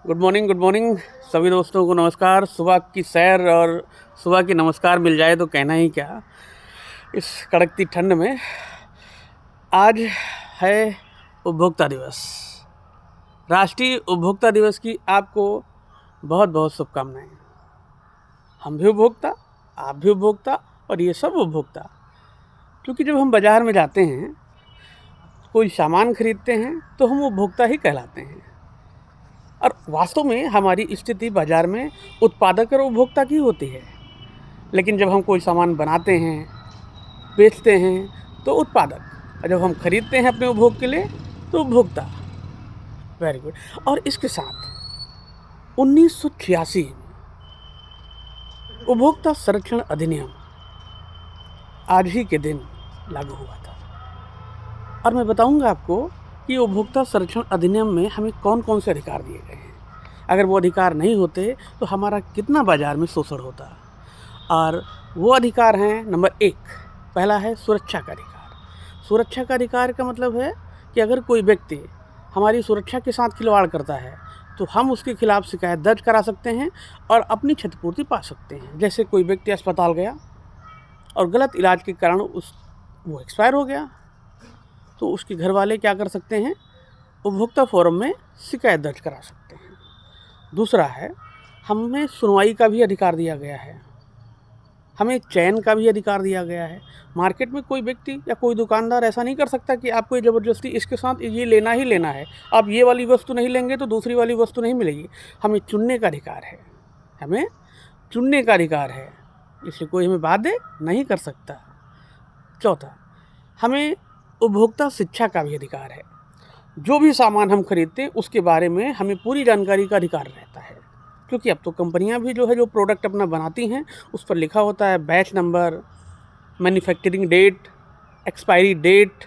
Good morning सभी दोस्तों को नमस्कार। सुबह की सैर और सुबह की नमस्कार मिल जाए तो कहना ही क्या। इस कड़कती ठंड में आज है उपभोक्ता दिवस। राष्ट्रीय उपभोक्ता दिवस की आपको बहुत बहुत शुभकामनाएं। हम भी उपभोक्ता, आप भी उपभोक्ता और ये सब उपभोक्ता। क्योंकि जब हम बाज़ार में जाते हैं, कोई सामान खरीदते हैं तो हम उपभोक्ता ही कहलाते हैं। और वास्तव में हमारी स्थिति बाज़ार में उत्पादक और उपभोक्ता की होती है। लेकिन जब हम कोई सामान बनाते हैं, बेचते हैं तो उत्पादक, और जब हम खरीदते हैं अपने उपभोग के लिए तो उपभोक्ता। Very good. और इसके साथ 1986 उपभोक्ता संरक्षण अधिनियम आज ही के दिन लागू हुआ था। और मैं बताऊंगा आपको कि उपभोक्ता संरक्षण अधिनियम में हमें कौन कौन से अधिकार दिए गए हैं। अगर वो अधिकार नहीं होते तो हमारा कितना बाज़ार में शोषण होता। और वो अधिकार हैं, नंबर 1 पहला है सुरक्षा का अधिकार। सुरक्षा का अधिकार का मतलब है कि अगर कोई व्यक्ति हमारी सुरक्षा के साथ खिलवाड़ करता है तो हम उसके खिलाफ शिकायत दर्ज करा सकते हैं और अपनी क्षतिपूर्ति पा सकते हैं। जैसे कोई व्यक्ति अस्पताल गया और गलत इलाज के कारण वो एक्सपायर हो गया, तो उसके घर वाले क्या कर सकते हैं, उपभोक्ता फोरम में शिकायत दर्ज करा सकते हैं। दूसरा है, हमें सुनवाई का भी अधिकार दिया गया है, हमें चयन का भी अधिकार दिया गया है। मार्केट में कोई व्यक्ति या कोई दुकानदार ऐसा नहीं कर सकता कि आपको ये ज़बरदस्ती इसके साथ ये लेना ही लेना है, आप ये वाली वस्तु नहीं लेंगे तो दूसरी वाली वस्तु नहीं मिलेगी। हमें चुनने का अधिकार है, हमें चुनने का अधिकार है, इसलिए कोई हमें बाध्य नहीं कर सकता। चौथा, हमें उपभोक्ता शिक्षा का भी अधिकार है। जो भी सामान हम खरीदते हैं उसके बारे में हमें पूरी जानकारी का अधिकार रहता है। क्योंकि अब तो कंपनियां भी जो प्रोडक्ट अपना बनाती हैं उस पर लिखा होता है batch number, manufacturing date, expiry date,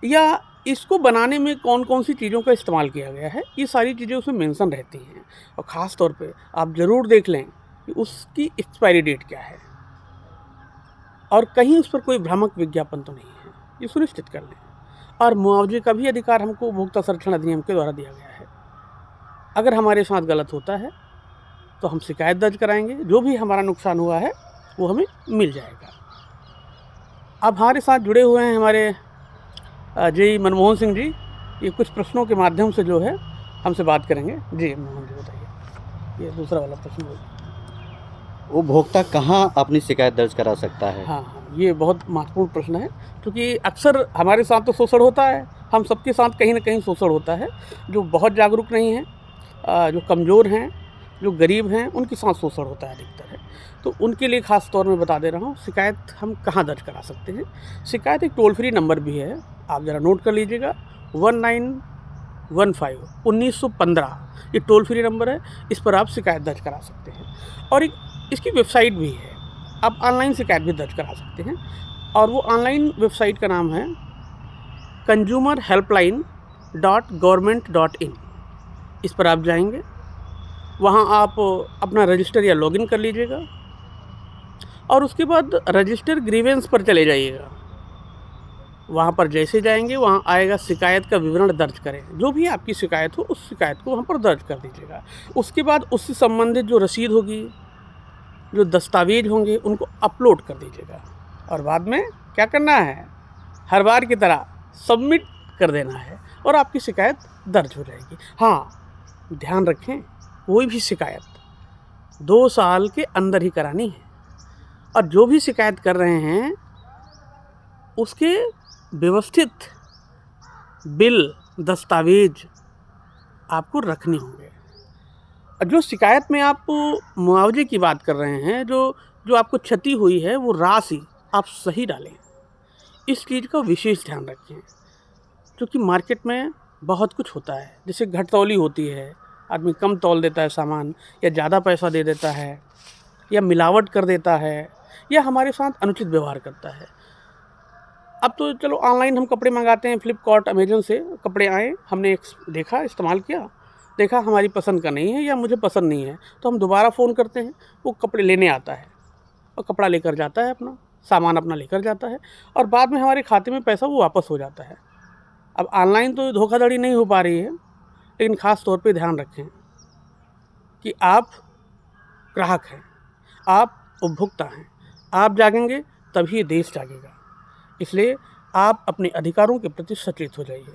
या इसको बनाने में कौन कौन सी चीज़ों का इस्तेमाल किया गया है, ये सारी चीज़ें उसमें मेंशन रहती हैं। और ख़ास तौर पे आप ज़रूर देख लें कि उसकी एक्सपायरी डेट क्या है और कहीं उस पर कोई भ्रामक विज्ञापन तो नहीं है, ये सुनिश्चित कर लें। और मुआवजे का भी अधिकार हमको उपभोक्ता संरक्षण अधिनियम के द्वारा दिया गया है। अगर हमारे साथ गलत होता है तो हम शिकायत दर्ज कराएंगे, जो भी हमारा नुकसान हुआ है वो हमें मिल जाएगा। अब हमारे साथ जुड़े हुए हैं हमारे जी मनमोहन सिंह जी, ये कुछ प्रश्नों के माध्यम से जो है हमसे बात करेंगे। जी मोहन जी बताइए, ये दूसरा वाला प्रश्न बोलिए। उपभोक्ता कहाँ अपनी शिकायत दर्ज करा सकता है? हाँ, ये बहुत महत्वपूर्ण प्रश्न है, क्योंकि अक्सर हमारे साथ तो शोषण होता है, हम सबके साथ कहीं ना कहीं शोषण होता है। जो बहुत जागरूक नहीं हैं, जो कमज़ोर हैं, जो गरीब हैं, उनके साथ शोषण होता है अधिकतर है। तो उनके लिए ख़ास तौर में बता दे रहा हूँ शिकायत हम कहाँ दर्ज करा सकते हैं। शिकायत एक टोल फ्री नंबर भी है, आप ज़रा नोट कर लीजिएगा, 1915 ये टोल फ्री नंबर है, इस पर आप शिकायत दर्ज करा सकते हैं। और एक इसकी वेबसाइट भी है, आप ऑनलाइन शिकायत भी दर्ज करा सकते हैं। और वो ऑनलाइन वेबसाइट का नाम है consumerhelpline.government.in। इस पर आप जाएंगे, वहाँ आप अपना रजिस्टर या लॉगिन कर लीजिएगा और उसके बाद रजिस्टर ग्रीवेंस पर चले जाइएगा। वहाँ पर जैसे जाएंगे वहाँ आएगा शिकायत का विवरण दर्ज करें। जो भी आपकी शिकायत हो उस शिकायत को वहाँ पर दर्ज कर दीजिएगा। उसके बाद उससे संबंधित जो रसीद होगी, जो दस्तावेज होंगे, उनको अपलोड कर दीजिएगा। और बाद में क्या करना है, हर बार की तरह सबमिट कर देना है और आपकी शिकायत दर्ज हो जाएगी। हाँ, ध्यान रखें, कोई भी शिकायत 2 साल के अंदर ही करानी है। और जो भी शिकायत कर रहे हैं उसके व्यवस्थित बिल, दस्तावेज आपको रखने होंगे। जो शिकायत में आप मुआवजे की बात कर रहे हैं, जो आपको क्षति हुई है, वो राशि आप सही डालें। इस चीज़ का विशेष ध्यान रखें, क्योंकि मार्केट में बहुत कुछ होता है। जैसे घटतौली होती है, आदमी कम तौल देता है सामान, या ज़्यादा पैसा दे देता है, या मिलावट कर देता है, या हमारे साथ अनुचित व्यवहार करता है। अब तो चलो ऑनलाइन हम कपड़े मंगाते हैं, फ्लिपकार्ट, अमेजन से कपड़े आए, हमने देखा, इस्तेमाल किया, देखा हमारी पसंद का नहीं है या मुझे पसंद नहीं है, तो हम दोबारा फ़ोन करते हैं, वो कपड़े लेने आता है और कपड़ा लेकर जाता है, अपना सामान अपना लेकर जाता है, और बाद में हमारे खाते में पैसा वो वापस हो जाता है। अब ऑनलाइन तो धोखाधड़ी नहीं हो पा रही है, लेकिन ख़ास तौर पे ध्यान रखें कि आप ग्राहक हैं, आप उपभोक्ता हैं। आप जागेंगे तभी देश जागेगा। इसलिए आप अपने अधिकारों के प्रति सचेत हो जाइए।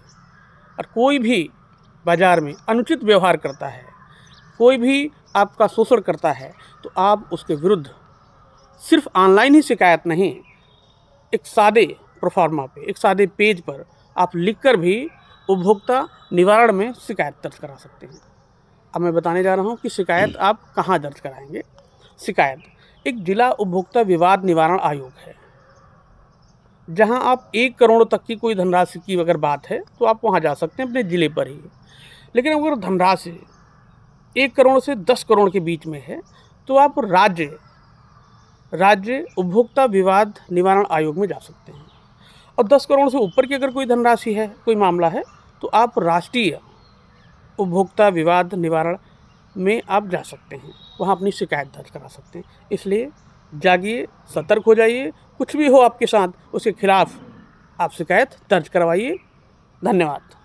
और कोई भी बाज़ार में अनुचित व्यवहार करता है, कोई भी आपका शोषण करता है, तो आप उसके विरुद्ध सिर्फ ऑनलाइन ही शिकायत नहीं, एक सादे प्रोफार्मा पे, एक सादे पेज पर आप लिखकर भी उपभोक्ता निवारण में शिकायत दर्ज करा सकते हैं। अब मैं बताने जा रहा हूँ कि शिकायत आप कहाँ दर्ज कराएंगे। शिकायत एक जिला उपभोक्ता विवाद निवारण आयोग है, जहाँ आप 1 करोड़ तक की कोई धनराशि की अगर बात है तो आप वहाँ जा सकते हैं अपने ज़िले पर ही। लेकिन अगर धनराशि 1 करोड़ से 10 करोड़ के बीच में है तो आप राज्य उपभोक्ता विवाद निवारण आयोग में जा सकते हैं। और 10 करोड़ से ऊपर की अगर कोई धनराशि है, कोई मामला है, तो आप राष्ट्रीय उपभोक्ता विवाद निवारण में आप जा सकते हैं, वहाँ अपनी शिकायत दर्ज करा सकते हैं। इसलिए जागिए, सतर्क हो जाइए, कुछ भी हो आपके साथ उसके खिलाफ आप शिकायत दर्ज करवाइए। धन्यवाद।